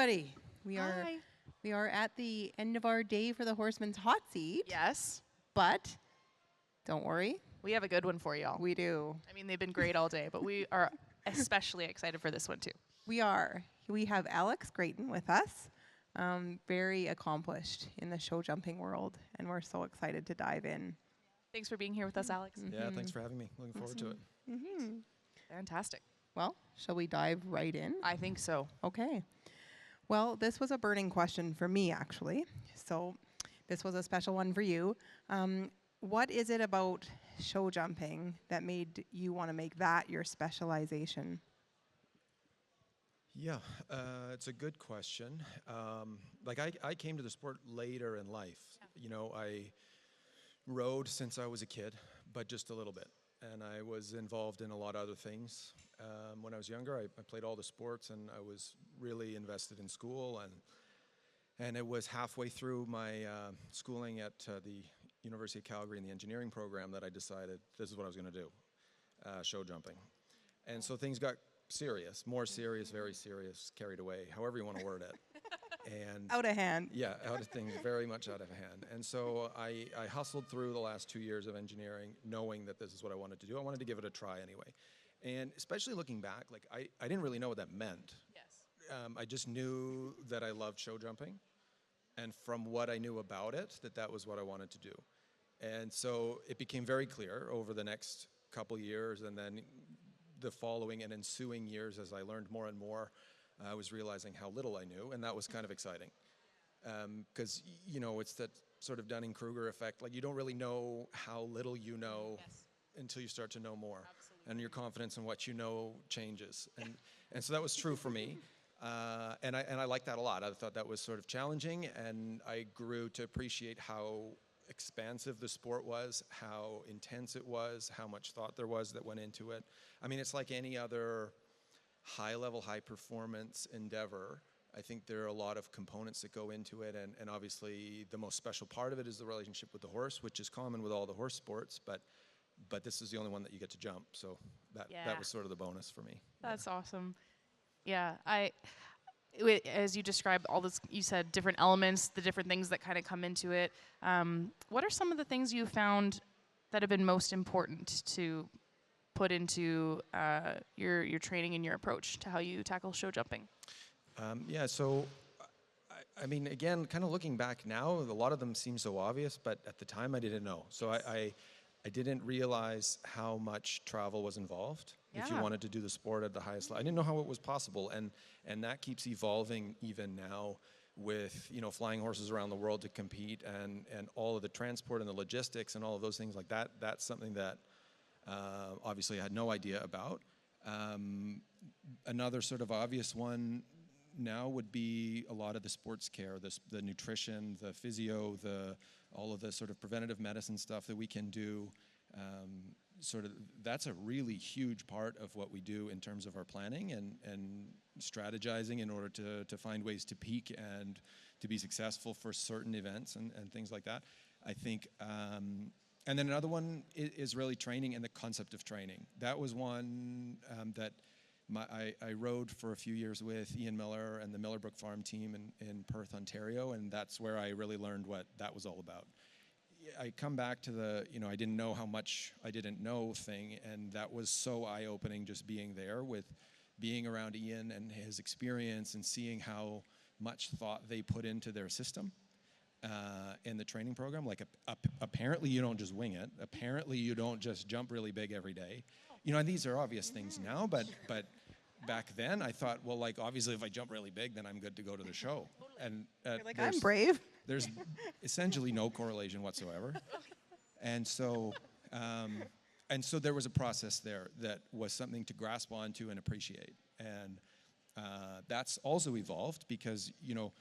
everybody. We are Hi. we are at the end of our day for the Horseman's hot seat. Yes, But don't worry, we have a good one for y'all. we do. I mean, they've been great all day, but we are especially excited for this one too. We are. We have Alex Grayton with us. Very accomplished in the show jumping world, and we're so excited to dive in. Thanks for being here with us, Alex. Yeah, thanks for having me. Looking forward to it. Fantastic. Well, shall we dive right in? I think so. Okay. Well, this was a burning question for me, actually. So this was a special one for you. What is it about show jumping that made you want to make that your specialization? Yeah, it's a good question. I came to the sport later in life. You know, I rode since I was a kid, but just a little bit. And I was involved in a lot of other things. When I was younger, I played all the sports, and I was really invested in school. And it was halfway through my schooling at the University of Calgary in the engineering program that I decided this is what I was going to do, show jumping. And so things got serious, more serious, very serious, carried away, however you want to word it. And Out of hand. yeah, out of things, very much out of hand. And so I hustled through the last 2 years of engineering, knowing that this is what I wanted to do. I wanted to give it a try anyway. And especially looking back, like I didn't really know what that meant. Yes. I just knew that I loved show jumping. And from what I knew about it, that was what I wanted to do. And so it became very clear over the next couple years, and then the following and ensuing years as I learned more and more, I was realizing how little I knew, and that was kind of exciting. Because, you know, it's that sort of Dunning-Kruger effect. Like, you don't really know how little you know until you start to know more. Absolutely. And your confidence in what you know changes. And so that was true for me. And I liked that a lot. I thought that was sort of challenging, and I grew to appreciate how expansive the sport was, how intense it was, how much thought there was that went into it. I mean, it's like any other high-level, high-performance endeavor. I think there are a lot of components that go into it, and obviously the most special part of it is the relationship with the horse, which is common with all the horse sports, but this is the only one that you get to jump, so that was sort of the bonus for me. That's awesome. Yeah, as you described all this, you said different elements, the different things that kind of come into it. What are some of the things you found that have been most important to put into your training and your approach to how you tackle show jumping? So I mean, again, kind of looking back now, a lot of them seem so obvious, but at the time I didn't know. So I didn't realize how much travel was involved. If you wanted to do the sport at the highest level, I didn't know how it was possible, and that keeps evolving even now with, you know, flying horses around the world to compete, and all of the transport and the logistics and all of those things like that. That's something that obviously I had no idea about. Another sort of obvious one now would be a lot of the sports care, the nutrition, the physio, all of the sort of preventative medicine stuff that we can do. That's a really huge part of what we do in terms of our planning and strategizing in order to find ways to peak and to be successful for certain events and things like that. I think, and then another one is really training and the concept of training. That was one that I rode for a few years with Ian Miller and the Millerbrook Farm team in Perth, Ontario, and that's where I really learned what that was all about. I come back to the, you know, I didn't know how much I didn't know thing, and that was so eye-opening just being there with being around Ian and his experience and seeing how much thought they put into their system in the training program. Like, apparently you don't just wing it. Apparently you don't just jump really big every day. You know, and these are obvious things now, but back then I thought, well, like, obviously if I jump really big, then I'm good to go to the show. And You're like, I'm brave. There's essentially no correlation whatsoever. And so there was a process there that was something to grasp onto and appreciate. And that's also evolved because, you know,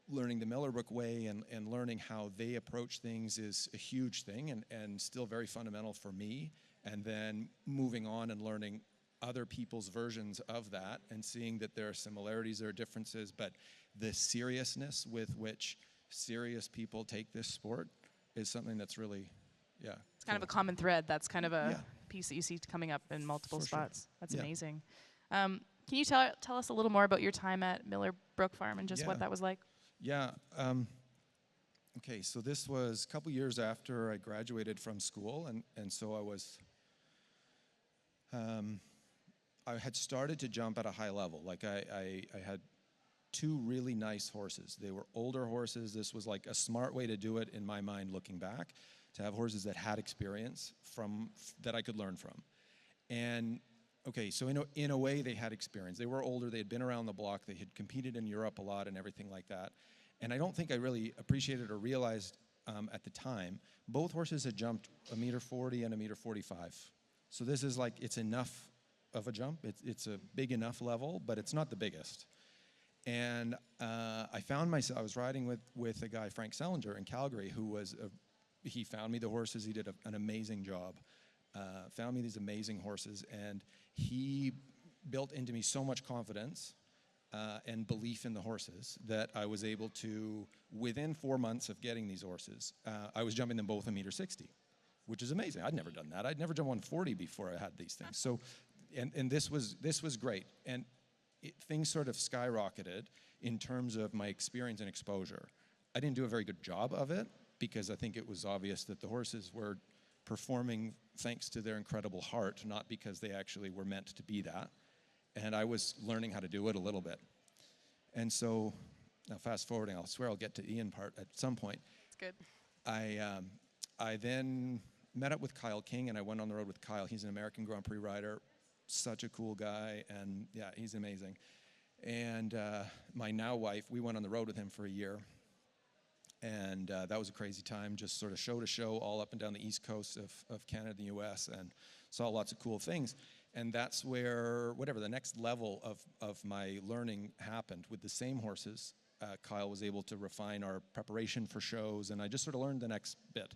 learning the Millerbrook way and learning how they approach things is a huge thing and still very fundamental for me. And then moving on and learning other people's versions of that and seeing that there are similarities, there are differences, but the seriousness with which serious people take this sport is something that's really, It's kind of a common thread. That's kind of a piece that you see coming up in multiple For spots. sure. That's Yeah. amazing. Can you tell us a little more about your time at Miller Brook Farm and just what that was like? Yeah. Okay, so this was a couple years after I graduated from school, and so I had started to jump at a high level. Like I had two really nice horses. They were older horses. This was like a smart way to do it in my mind looking back, to have horses that had experience that I could learn from. And okay, so in a way they had experience. They were older, they had been around the block, they had competed in Europe a lot and everything like that. And I don't think I really appreciated or realized at the time, both horses had jumped 1.40 m and 1.45 m. So this is like, it's enough of a jump. It's a big enough level, but it's not the biggest. And I found myself, I was riding with a guy, Frank Selinger, in Calgary, he found me the horses. He did an amazing job. Found me these amazing horses, and he built into me so much confidence and belief in the horses that I was able to, within 4 months of getting these horses, I was jumping them both 1.60 m, which is amazing. I'd never done that. I'd never jumped 140 before I had these things. So, and this was great. And things sort of skyrocketed in terms of my experience and exposure. I didn't do a very good job of it because I think it was obvious that the horses were performing thanks to their incredible heart, not because they actually were meant to be that. And I was learning how to do it a little bit. And so, now fast forwarding, I swear I'll get to Ian part at some point. It's good. I then met up with Kyle King, and I went on the road with Kyle. He's an American Grand Prix rider, such a cool guy, and yeah, he's amazing. And my now wife, we went on the road with him for a year. And that was a crazy time, just sort of show to show all up and down the east coast of Canada and the US, and saw lots of cool things. And that's where, the next level of my learning happened. With the same horses, Kyle was able to refine our preparation for shows, and I just sort of learned the next bit.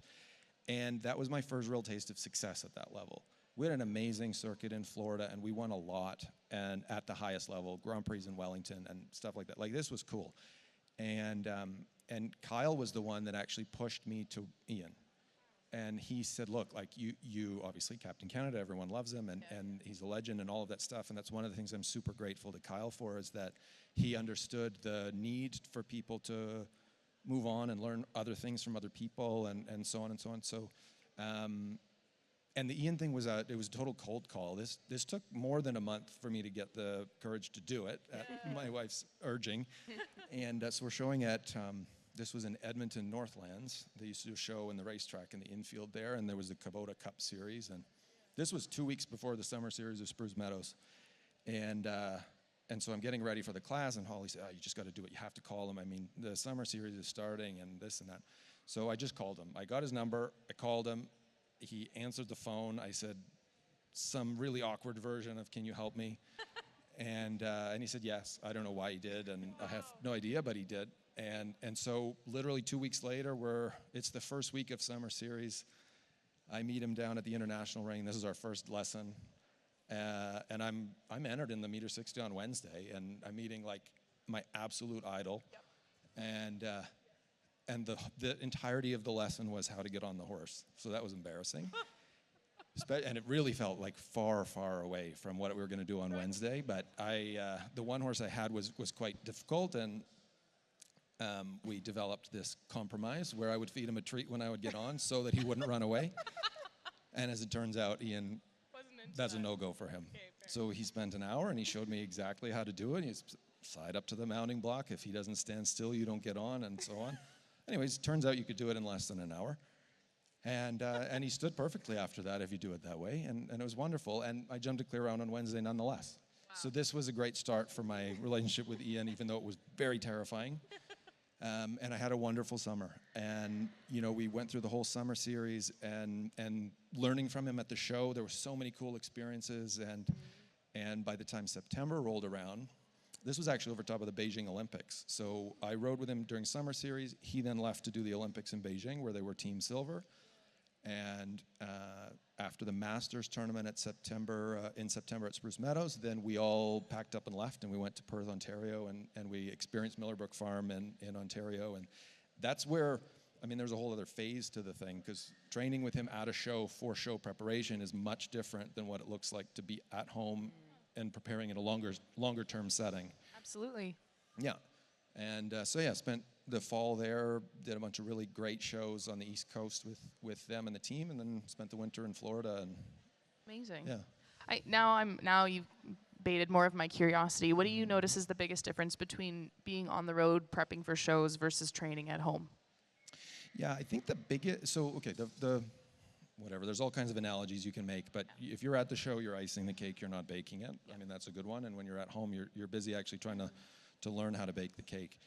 And that was my first real taste of success at that level. We had an amazing circuit in Florida, and we won a lot, and at the highest level, Grand Prix in Wellington and stuff like that. Like, this was cool. And Kyle was the one that actually pushed me to Ian. And he said, look, like you obviously Captain Canada, everyone loves him, and he's a legend and all of that stuff. And that's one of the things I'm super grateful to Kyle for, is that he understood the need for people to move on and learn other things from other people and so on and so on. So, and the Ian thing was it was a total cold call. This took more than a month for me to get the courage to do it at my wife's urging. And so we're showing at, this was in Edmonton Northlands. They used to do a show in the racetrack in the infield there, and there was the Kubota Cup Series. And this was 2 weeks before the summer series of Spruce Meadows. And so I'm getting ready for the class, and Holly said, oh, you just got to do it. You have to call him. I mean, the summer series is starting and this and that. So I just called him. I got his number. I called him. He answered the phone. I said some really awkward version of, can you help me? And he said yes. I don't know why he did, and I have no idea, but he did. And so literally 2 weeks later, it's the first week of summer series. I meet him down at the International Ring. This is our first lesson. And I'm entered in the 1.60 m on Wednesday, and I'm meeting like my absolute idol. Yep. And the entirety of the lesson was how to get on the horse. So that was embarrassing. And it really felt like far, far away from what we were going to do on Wednesday. But the one horse I had was quite difficult, and we developed this compromise where I would feed him a treat when I would get on so that he wouldn't run away. And as it turns out, Ian, that's a no-go for him. Okay, so he spent an hour, and he showed me exactly how to do it. He's side up to the mounting block. If he doesn't stand still, you don't get on, and so on. Anyways, turns out you could do it in less than an hour. And he stood perfectly after that if you do it that way. And it was wonderful. And I jumped a clear round on Wednesday nonetheless. Wow. So this was a great start for my relationship with Ian, even though it was very terrifying. And I had a wonderful summer. And, we went through the whole summer series and learning from him at the show. There were so many cool experiences. And by the time September rolled around, this was actually over top of the Beijing Olympics. So I rode with him during summer series. He then left to do the Olympics in Beijing, where they were team silver. And after the Masters tournament in September at Spruce Meadows, then we all packed up and left, and we went to Perth, Ontario, and we experienced Miller Brook Farm in Ontario. And that's where, there's a whole other phase to the thing, because training with him at a show for show preparation is much different than what it looks like to be at home and preparing in a longer term setting. Absolutely. Yeah. And so yeah, spent the fall there, did a bunch of really great shows on the East Coast with them and the team, and then spent the winter in Florida. And Amazing. yeah. Now you've baited more of my curiosity. What do you notice is the biggest difference between being on the road prepping for shows versus training at home? Yeah, I think the biggest, so okay, the whatever, there's all kinds of analogies you can make, but if you're at the show, you're icing the cake, you're not baking it. I mean, that's a good one. And when you're at home, you're busy actually trying to learn how to bake the cake.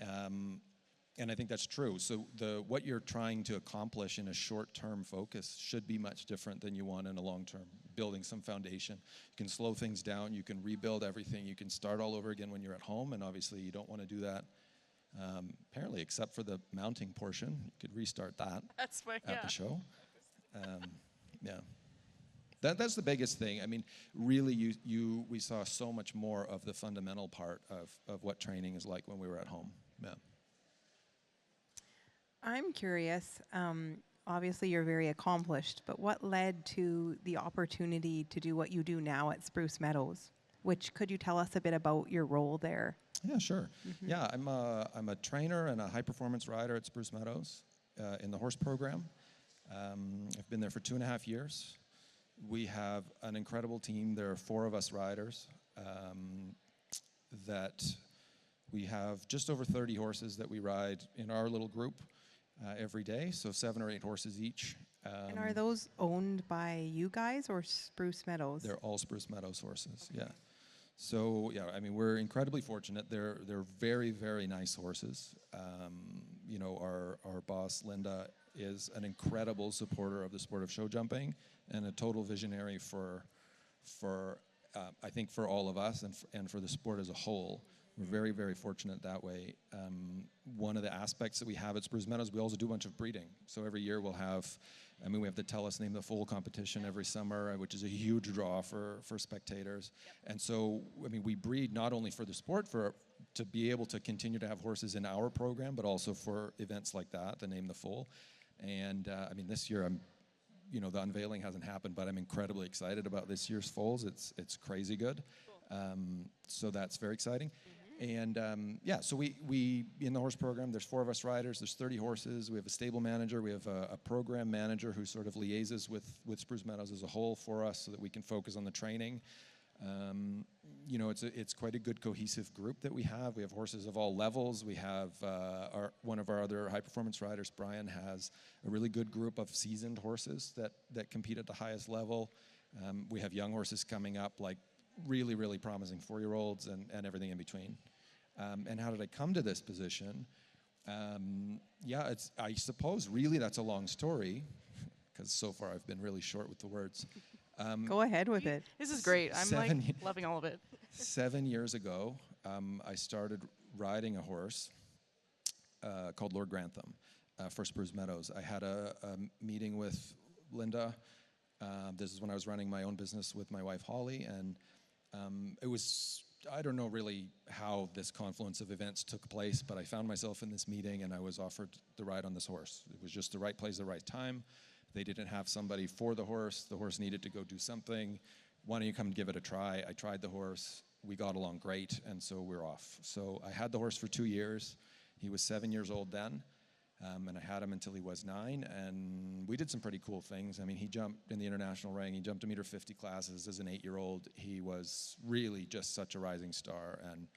And I think that's true. So what you're trying to accomplish in a short-term focus should be much different than you want in a long-term, building some foundation. You can slow things down, you can rebuild everything, you can start all over again when you're at home, and obviously you don't want to do that, apparently, except for the mounting portion. You could restart that That's fine, at the show. Yeah. That's the biggest thing. I mean, really, we saw so much more of the fundamental part of what training is like when we were at home. Yeah. I'm curious. Obviously, you're very accomplished, but what led to the opportunity to do what you do now at Spruce Meadows? Could you tell us a bit about your role there? Yeah, sure. Yeah, I'm a trainer and a high-performance rider at Spruce Meadows in the horse program. I've been there for 2.5 years. We have an incredible team. There are 4 of us riders that we have just over 30 horses that we ride in our little group every day, so 7 or 8 horses each. And are those owned by you guys or Spruce Meadows? They're all Spruce Meadows horses, yeah. So, yeah, I mean, we're incredibly fortunate. They're very, very nice horses. You know, our boss, Linda, is an incredible supporter of the sport of show jumping and a total visionary for I think, for all of us and for the sport as a whole. We're very, very fortunate that way. One of the aspects that we have at Spruce Meadows, we also do a bunch of breeding. So every year we have the Tell Us Name the Foal competition every summer, which is a huge draw for spectators. Yep. And so, I mean, we breed not only for the sport, to be able to continue to have horses in our program, but also for events like that, the Name the Foal. And I mean, this year the unveiling hasn't happened, but I'm incredibly excited about this year's foals. It's crazy good. Cool. So that's very exciting. And yeah, so we in the horse program, there's 4 of us riders, there's 30 horses, we have a stable manager, we have a program manager who sort of liaises with Spruce Meadows as a whole for us so that we can focus on the training. It's quite a good cohesive group that we have. We have horses of all levels. We have one of our other high performance riders, Brian, has a really good group of seasoned horses that compete at the highest level. We have young horses coming up, like really, really promising 4-year-olds and everything in between. And how did I come to this position? I suppose really that's a long story, because so far I've been really short with the words. Go ahead with it. This is great. I'm loving all of it. 7 years ago, I started riding a horse called Lord Grantham for Spruce Meadows. I had a meeting with Linda. This is when I was running my own business with my wife, Holly, and it was, I don't know really how this confluence of events took place, but I found myself in this meeting and I was offered the ride on this horse. It was just the right place, the right time. They didn't have somebody for the horse. The horse needed to go do something. Why don't you come and give it a try? I tried the horse. We got along great, and so we're off. So I had the horse for 2 years. He was 7 years old then, and I had him until he was 9, and we did some pretty cool things. I mean, he jumped in the international ring. He jumped 1.50 m classes as an 8-year-old. He was really just such a rising star, and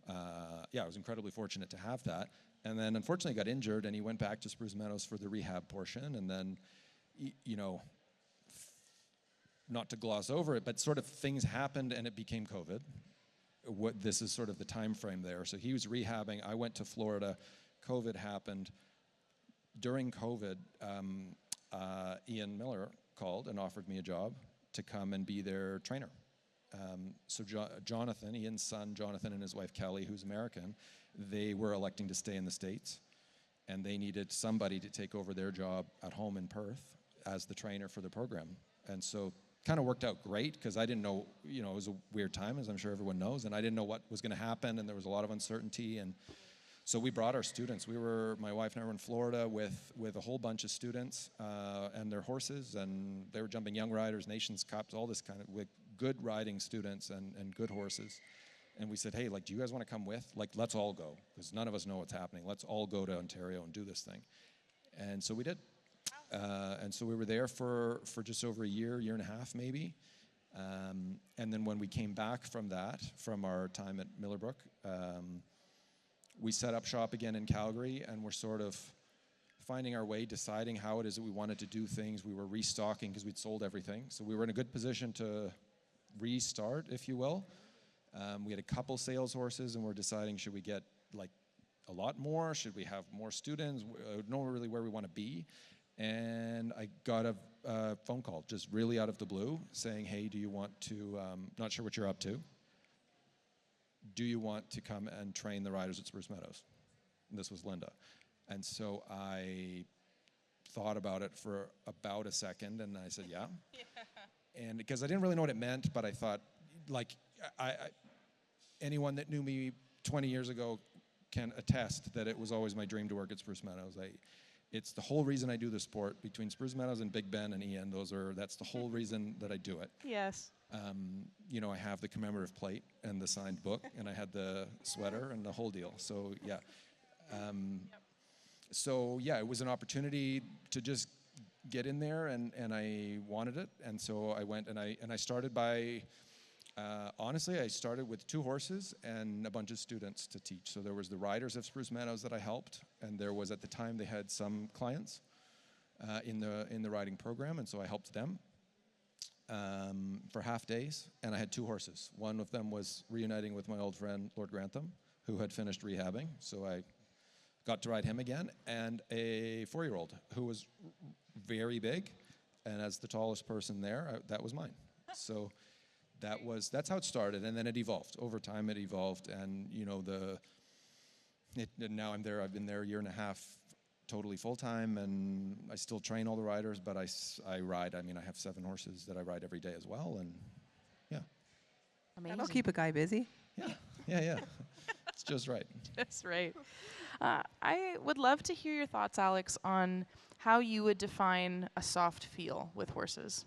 I was incredibly fortunate to have that. And then, unfortunately, got injured, and he went back to Spruce Meadows for the rehab portion, and then not to gloss over it, but sort of things happened and it became COVID. This is sort of the time frame there. So he was rehabbing. I went to Florida. COVID happened. During COVID, Ian Miller called and offered me a job to come and be their trainer. So Jonathan, Ian's son, Jonathan, and his wife Kelly, who's American, they were electing to stay in the States, and they needed somebody to take over their job at home in Perth as the trainer for the program. And so kind of worked out great, because I didn't know, it was a weird time, as I'm sure everyone knows, and I didn't know what was going to happen, and there was a lot of uncertainty. And so we brought our students. My wife and I were in Florida with a whole bunch of students and their horses, and they were jumping young riders, nations cups, all this kind of with good riding students and good horses. And we said, hey, like, do you guys want to come with? Like, let's all go, because none of us know what's happening. Let's all go to Ontario and do this thing. And so we did. And so we were there for just over a year and a half maybe. And then when we came back from that, from our time at Millerbrook, we set up shop again in Calgary, and we're sort of finding our way, deciding how it is that we wanted to do things. We were restocking because we'd sold everything. So we were in a good position to restart, if you will. We had a couple sales horses, and we're deciding, should we get like a lot more? Should we have more students? I don't know really where we want to be. And I got a phone call, just really out of the blue, saying, hey, do you want to, not sure what you're up to, do you want to come and train the riders at Spruce Meadows? And this was Linda. And so I thought about it for about a second, and I said, yeah. And because I didn't really know what it meant, but I thought, like, anyone that knew me 20 years ago can attest that it was always my dream to work at Spruce Meadows. It's the whole reason I do the sport. Between Spruce Meadows and Big Ben and Ian, that's the whole reason that I do it. Yes. You know, I have the commemorative plate and the signed book, and I had the sweater and the whole deal. So yeah. So yeah, it was an opportunity to just get in there, and I wanted it. And so I went and I started by, honestly, I started with 2 horses and a bunch of students to teach. So there was the riders of Spruce Meadows that I helped, and there was, at the time, they had some clients in the riding program, and so I helped them for half days, and I had 2 horses. One of them was reuniting with my old friend, Lord Grantham, who had finished rehabbing, so I got to ride him again, and a 4-year-old who was very big, and as the tallest person there, that was mine. So that's how it started, and then it evolved. Over time, it evolved, and you know, now I'm there. I've been there a year and a half, totally full time, and I still train all the riders. But I ride. I mean, I have 7 horses that I ride every day as well, and yeah. Amazing. That'll keep a guy busy. Yeah. It's just right. That's right. I would love to hear your thoughts, Alex, on how you would define a soft feel with horses.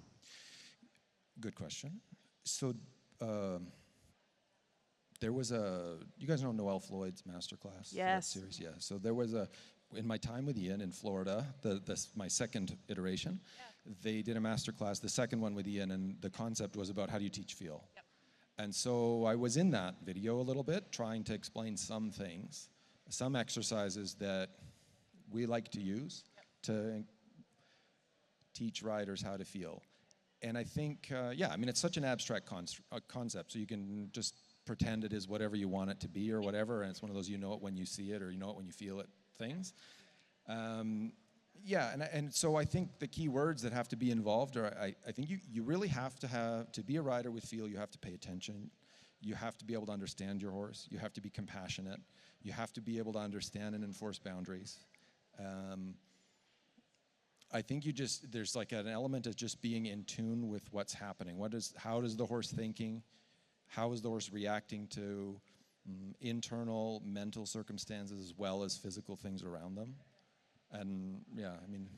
Good question. So there was you guys know Noel Floyd's masterclass? Yes. Series? Yeah. So there was in my time with Ian in Florida, my second iteration, they did a masterclass, the second one with Ian, and the concept was about how do you teach feel. Yep. And so I was in that video a little bit, trying to explain some things, some exercises that we like to use to teach riders how to feel. And I think, I mean, it's such an abstract concept, so you can just pretend it is whatever you want it to be or whatever, and it's one of those you know it when you see it or you know it when you feel it things. And so I think the key words that have to be involved are, I think you really have to be a rider with feel, you have to pay attention. You have to be able to understand your horse. You have to be compassionate. You have to be able to understand and enforce boundaries. I think there's like an element of just being in tune with what's happening. How is the horse thinking? How is the horse reacting to internal mental circumstances as well as physical things around them? And yeah, I mean,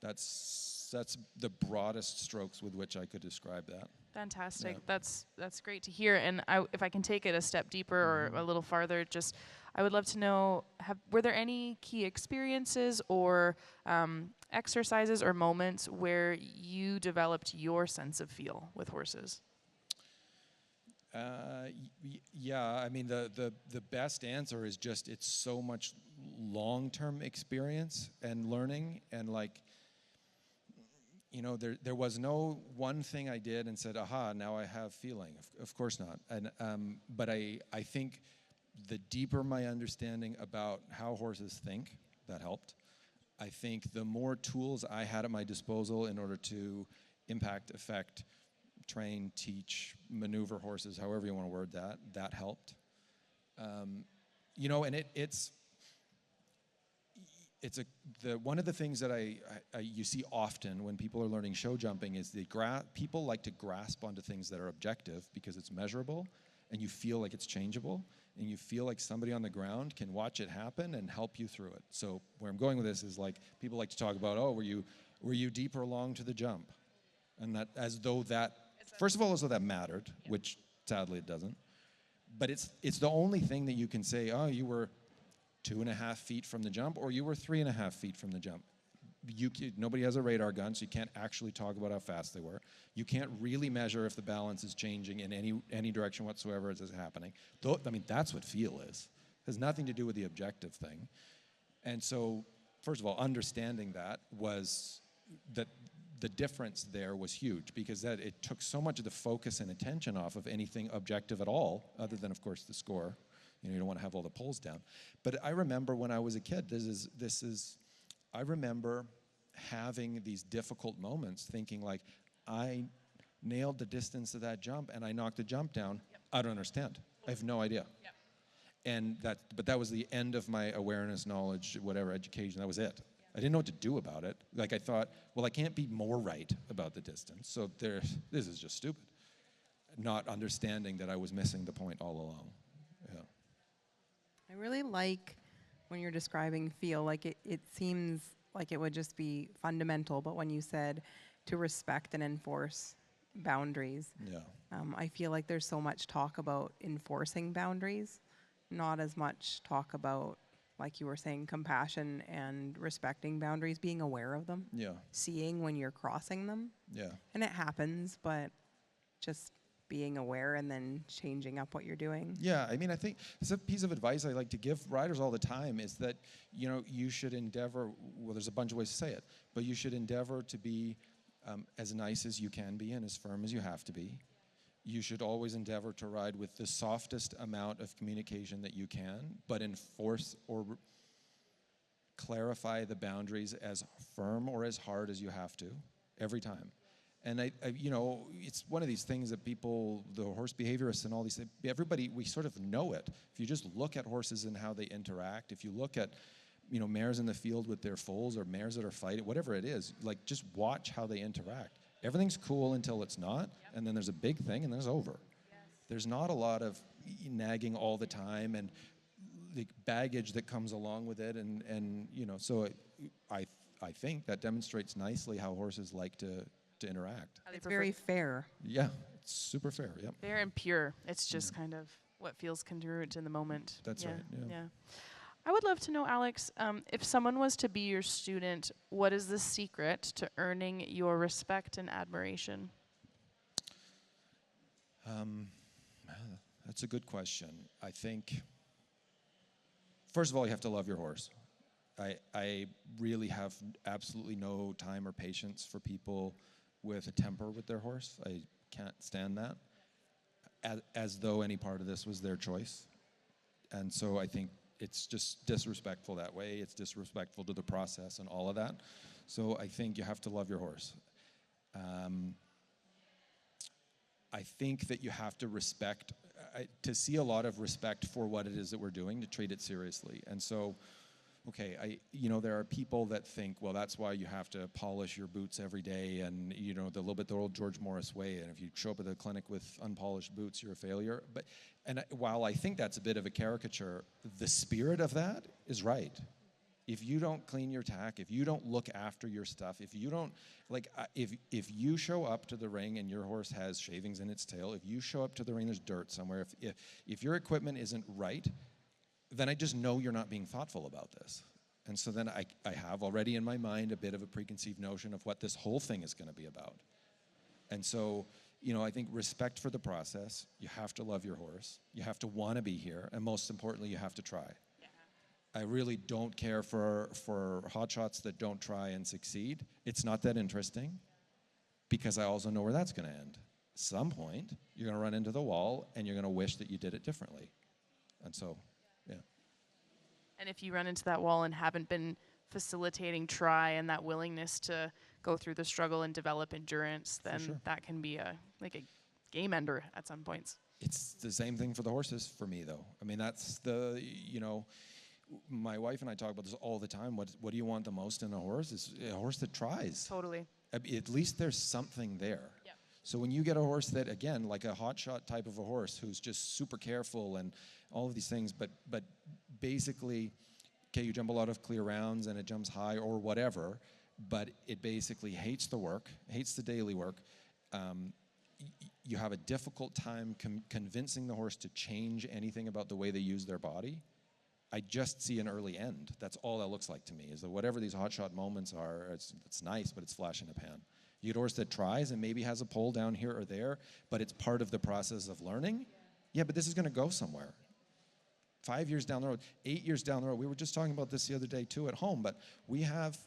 that's the broadest strokes with which I could describe that. Fantastic. Yeah. That's great to hear. And if I can take it a step deeper or a little farther, I would love to know, were there any key experiences or exercises or moments where you developed your sense of feel with horses? I mean, the best answer is just it's so much long-term experience and learning, and like, you know, there was no one thing I did and said, aha, now I have feeling. Of course not. And but I think the deeper my understanding about how horses think, that helped. I think the more tools I had at my disposal in order to impact, affect, train, teach, maneuver horses, however you want to word that, that helped. You know, and it's one of the things that you see often when people are learning show jumping is people like to grasp onto things that are objective because it's measurable, and you feel like it's changeable, and you feel like somebody on the ground can watch it happen and help you through it. So where I'm going with this is, like, people like to talk about, oh, were you deep or long to the jump, and that as though that First of all, as though that mattered, which sadly it doesn't. But it's the only thing that you can say, oh, you were 2.5 feet from the jump, or you were 3.5 feet from the jump. Nobody has a radar gun, so you can't actually talk about how fast they were. You can't really measure if the balance is changing in any direction whatsoever as is happening. Though, I mean, that's what feel is. It has nothing to do with the objective thing. And so, first of all, understanding that was that the difference there was huge, because that it took so much of the focus and attention off of anything objective at all, other than, of course, the score. You know, you don't want to have all the polls down. But I remember when I was a kid, I remember having these difficult moments thinking like, I nailed the distance of that jump and I knocked the jump down. Yep. I don't understand. I have no idea. Yep. And but that was the end of my awareness, knowledge, whatever, education. That was it. Yeah. I didn't know what to do about it. Like I thought, well, I can't be more right about the distance. So this is just stupid. Not understanding that I was missing the point all along. Yeah. I really like when you're describing feel, like it seems like it would just be fundamental, but when you said to respect and enforce boundaries, yeah. I feel like there's so much talk about enforcing boundaries, not as much talk about, like you were saying, compassion and respecting boundaries, being aware of them, Yeah. seeing when you're crossing them. Yeah. And it happens, but just being aware and then changing up what you're doing. Yeah, I mean, I think it's a piece of advice I like to give riders all the time is that, you know, you should endeavor, well, there's a bunch of ways to say it, but you should endeavor to be as nice as you can be and as firm as you have to be. You should always endeavor to ride with the softest amount of communication that you can, but enforce or clarify the boundaries as firm or as hard as you have to, every time. And I, you know, it's one of these things that people, the horse behaviorists and all these, everybody, we sort of know it. If you just look at horses and how they interact, if you look at, you know, mares in the field with their foals or mares that are fighting, whatever it is, like just watch how they interact. Everything's cool until it's not, and then there's a big thing and then it's over. Yes. There's not a lot of nagging all the time and the baggage that comes along with it, and you know, so I think that demonstrates nicely how horses like to interact. It's very fair. Yeah, it's super fair. Yep. Fair and pure. It's just kind of what feels congruent in the moment. That's right. Yeah. I would love to know, Alex, if someone was to be your student, what is the secret to earning your respect and admiration? That's a good question. I think, first of all, you have to love your horse. I really have absolutely no time or patience for people with a temper with their horse. I can't stand that, as though any part of this was their choice. And so I think it's just disrespectful that way. It's disrespectful to the process and all of that. So I think you have to love your horse. I think that you have to respect, to see a lot of respect for what it is that we're doing, to treat it seriously. And so, okay, you know, there are people that think, well, that's why you have to polish your boots every day, and, you know, the old George Morris way, and if you show up at the clinic with unpolished boots, you're a failure. And while I think that's a bit of a caricature, the spirit of that is right. If you don't clean your tack, if you don't look after your stuff, if you don't, like, if you show up to the ring and your horse has shavings in its tail, if you show up to the ring, there's dirt somewhere, if your equipment isn't right, then I just know you're not being thoughtful about this. And so then I have already in my mind a bit of a preconceived notion of what this whole thing is going to be about. And so, you know, I think respect for the process, you have to love your horse, you have to want to be here, and most importantly, you have to try. Yeah. I really don't care for hotshots that don't try and succeed. It's not that interesting, because I also know where that's going to end. At some point, you're going to run into the wall, and you're going to wish that you did it differently. And so, yeah. And if you run into that wall and haven't been facilitating try and that willingness to go through the struggle and develop endurance, then that can be a game ender at some points. It's the same thing for the horses for me, though. I mean, that's you know, my wife and I talk about this all the time. What do you want the most in a horse? Is a horse that tries. Totally. At least there's something there. Yep. So when you get a horse that, again, like a hotshot type of a horse who's just super careful and all of these things, but basically, okay, you jump a lot of clear rounds and it jumps high or whatever, but it basically hates the work, hates the daily work. you have a difficult time convincing the horse to change anything about the way they use their body, I just see an early end. That's all that looks like to me, is that whatever these hotshot moments are, it's nice, but it's flash in a pan. You get a horse that tries and maybe has a pull down here or there, but it's part of the process of learning. Yeah, but this is going to go somewhere. 5 years down the road, 8 years down the road. We were just talking about this the other day too at home, but we have,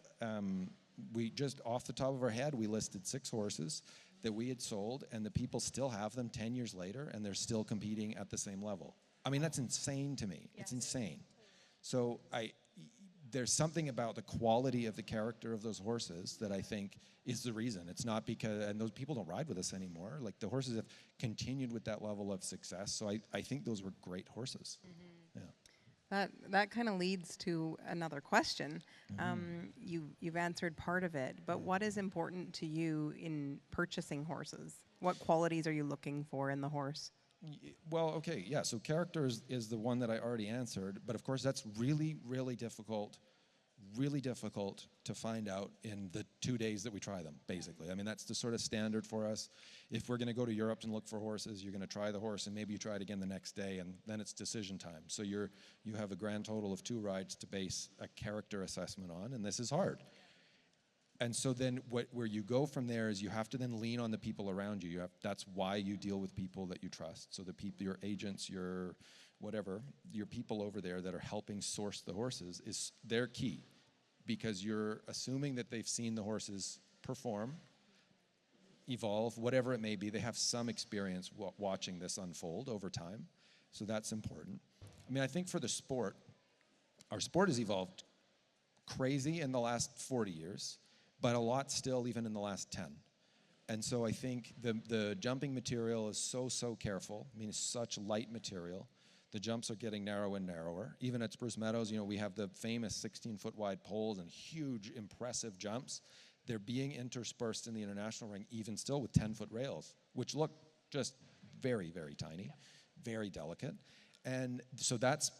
we just off the top of our head, we listed 6 horses that we had sold, and the people still have them 10 years later, and they're still competing at the same level. I mean, that's insane to me. It's insane. So there's something about the quality of the character of those horses that I think is the reason. It's not because, and those people don't ride with us anymore. Like, the horses have continued with that level of success. So I think those were great horses. Mm-hmm. Yeah. That kind of leads to another question. You've answered part of it, but what is important to you in purchasing horses? What qualities are you looking for in the horse? Well, okay, yeah, so character is the one that I already answered, but of course that's really, really difficult to find out in the 2 days that we try them, basically. I mean, that's the sort of standard for us. If we're going to go to Europe and look for horses, you're going to try the horse, and maybe you try it again the next day, and then it's decision time. So you have a grand total of 2 rides to base a character assessment on, and this is hard. And so then where you go from there is you have to then lean on the people around you. That's why you deal with people that you trust. So the people, your agents, your whatever, your people over there that are helping source the horses, they're key, because you're assuming that they've seen the horses perform, evolve, whatever it may be. They have some experience watching this unfold over time. So that's important. I mean, I think for the sport, our sport has evolved crazy in the last 40 years. But a lot still even in the last 10. And so I think the jumping material is so careful. I mean, it's such light material. The jumps are getting narrower and narrower. Even at Spruce Meadows, we have the famous 16-foot wide poles and huge, impressive jumps. They're being interspersed in the international ring, even still with 10-foot rails, which look just very, very tiny, very delicate. And so that's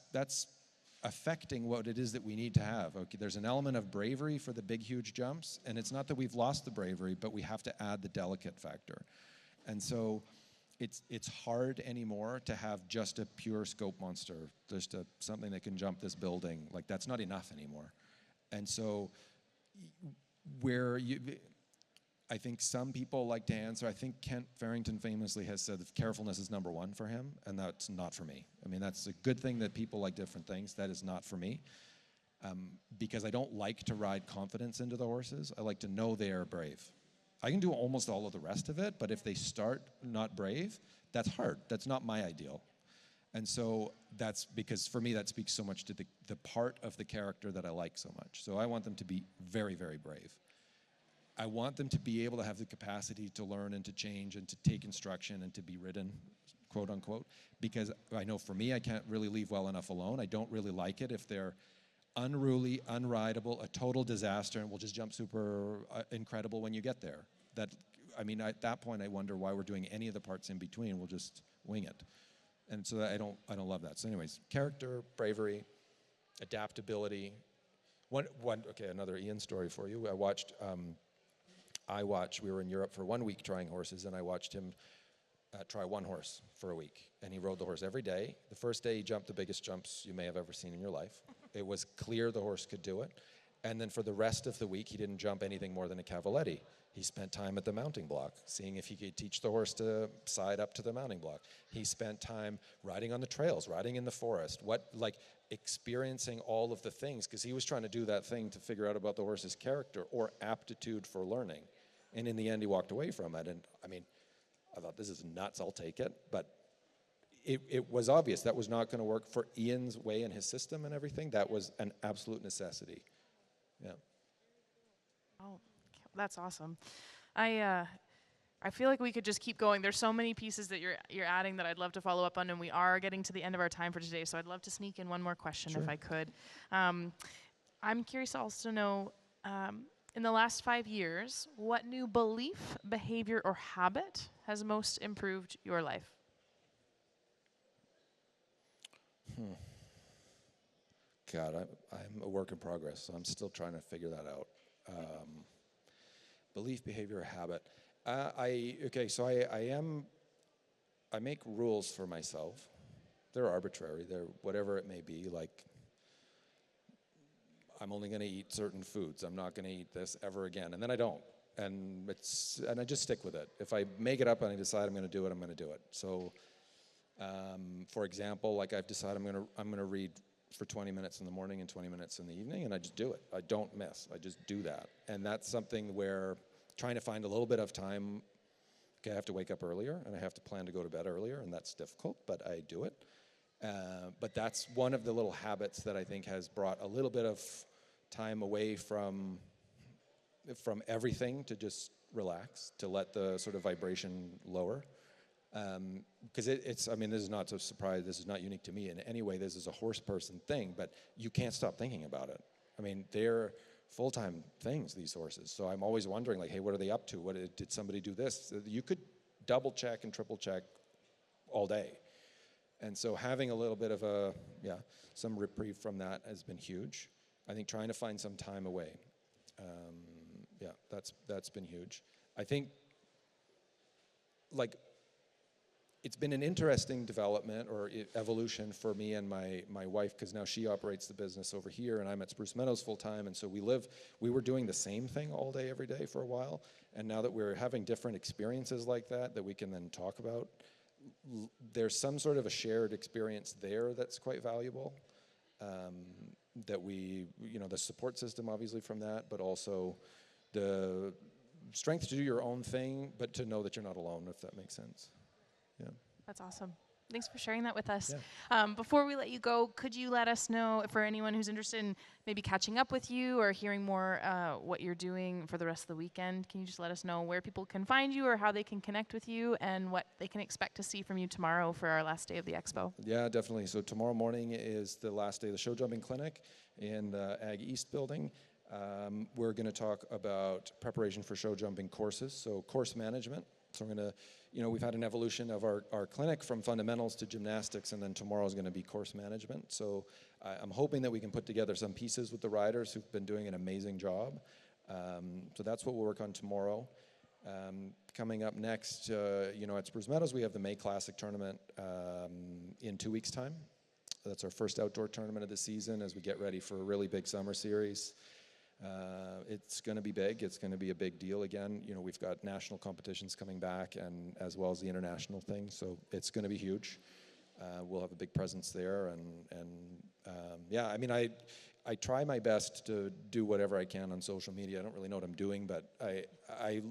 affecting what it is that we need to have. Okay, there's an element of bravery for the big, huge jumps, and it's not that we've lost the bravery, but we have to add the delicate factor. And so it's hard anymore to have just a pure scope monster, just something that can jump this building. Like, that's not enough anymore. And so I think some people like to answer, I think Kent Farrington famously has said that carefulness is number 1 for him, and that's not for me. I mean, that's a good thing that people like different things. That is not for me, because I don't like to ride confidence into the horses. I like to know they are brave. I can do almost all of the rest of it, but if they start not brave, that's hard. That's not my ideal. And so that's because, for me, that speaks so much to the part of the character that I like so much. So I want them to be very, very brave. I want them to be able to have the capacity to learn and to change and to take instruction and to be ridden, quote unquote, because I know for me, I can't really leave well enough alone. I don't really like it if they're unruly, unrideable, a total disaster, and will just jump super incredible when you get there. At that point, I wonder why we're doing any of the parts in between. We'll just wing it. And so I don't love that. So anyways, character, bravery, adaptability. Okay, another Ian story for you. We were in Europe for 1 week trying horses, and I watched him try one horse for a week. And he rode the horse every day. The first day he jumped the biggest jumps you may have ever seen in your life. It was clear the horse could do it. And then for the rest of the week, he didn't jump anything more than a cavaletti. He spent time at the mounting block, seeing if he could teach the horse to side up to the mounting block. He spent time riding on the trails, riding in the forest, experiencing all of the things, because he was trying to do that thing to figure out about the horse's character or aptitude for learning. And in the end, he walked away from it. And I thought, this is nuts, I'll take it. But it was obvious that was not going to work for Ian's way and his system and everything. That was an absolute necessity. Yeah. Oh, that's awesome. I feel like we could just keep going. There's so many pieces that you're adding that I'd love to follow up on, and we are getting to the end of our time for today, so I'd love to sneak in one more question. Sure. If I could. I'm curious to also know, in the last 5 years, what new belief, behavior, or habit has most improved your life? God, I'm a work in progress, so I'm still trying to figure that out. Belief, behavior, or habit. I am I make rules for myself. They're arbitrary. They're whatever it may be. Like, I'm only going to eat certain foods. I'm not going to eat this ever again. And then I don't. And I just stick with it. If I make it up and I decide I'm going to do it, I'm going to do it. So, for example, like I've decided I'm going to read for 20 minutes in the morning and 20 minutes in the evening, and I just do it. I don't miss. I just do that. And that's something where trying to find a little bit of time, okay, I have to wake up earlier, and I have to plan to go to bed earlier, and that's difficult, but I do it. But that's one of the little habits that I think has brought a little bit of time away from everything to just relax, to let the sort of vibration lower. Because it's, I mean, this is not a surprise, this is not unique to me in any way, this is a horse person thing, but you can't stop thinking about it. I mean, they're full-time things, these horses, so I'm always wondering, like, hey, what are they up to? Did somebody do this? You could double-check and triple-check all day. And so having a little bit of some reprieve from that has been huge. I think trying to find some time away, that's been huge. I think, like, it's been an interesting development or evolution for me and my wife, because now she operates the business over here and I'm at Spruce Meadows full time, and so we were doing the same thing all day, every day for a while, and now that we're having different experiences like that we can then talk about, there's some sort of a shared experience there that's quite valuable, that we, the support system obviously from that, but also the strength to do your own thing, but to know that you're not alone, if that makes sense. Yeah. That's awesome. Thanks for sharing that with us. Yeah. Before we let you go, could you let us know, for anyone who's interested in maybe catching up with you or hearing more what you're doing for the rest of the weekend, can you just let us know where people can find you or how they can connect with you and what they can expect to see from you tomorrow for our last day of the Expo? Yeah, definitely. So tomorrow morning is the last day of the show jumping clinic in the Ag East building. We're going to talk about preparation for show jumping courses, so course management. So we're going to, we've had an evolution of our clinic from fundamentals to gymnastics, and then tomorrow is going to be course management. So I'm hoping that we can put together some pieces with the riders who've been doing an amazing job. So that's what we'll work on tomorrow. Coming up next, at Spruce Meadows, we have the May Classic tournament in 2 weeks' time. That's our first outdoor tournament of the season as we get ready for a really big summer series. It's going to be big. It's going to be a big deal again. We've got national competitions coming back, and as well as the international thing. So it's going to be huge. We'll have a big presence there, I mean, I try my best to do whatever I can on social media. I don't really know what I'm doing, but I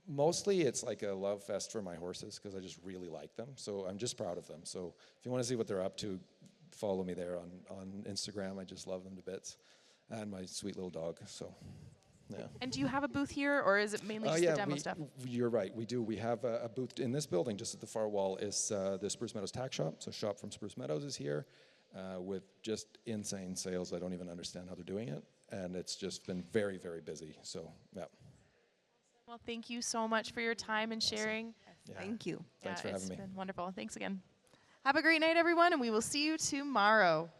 mostly it's like a love fest for my horses because I just really like them. So I'm just proud of them. So if you want to see what they're up to, follow me there on Instagram. I just love them to bits. And my sweet little dog, so, yeah. And do you have a booth here, or is it mainly just the demo stuff? You're right, we do. We have a booth in this building, just at the far wall, is the Spruce Meadows Tack Shop. So Shop from Spruce Meadows is here with just insane sales. I don't even understand how they're doing it. And it's just been very, very busy, so, yeah. Well, thank you so much for your time and sharing. Yeah. Thank you. Thanks for having me. It's been wonderful. Thanks again. Have a great night, everyone, and we will see you tomorrow.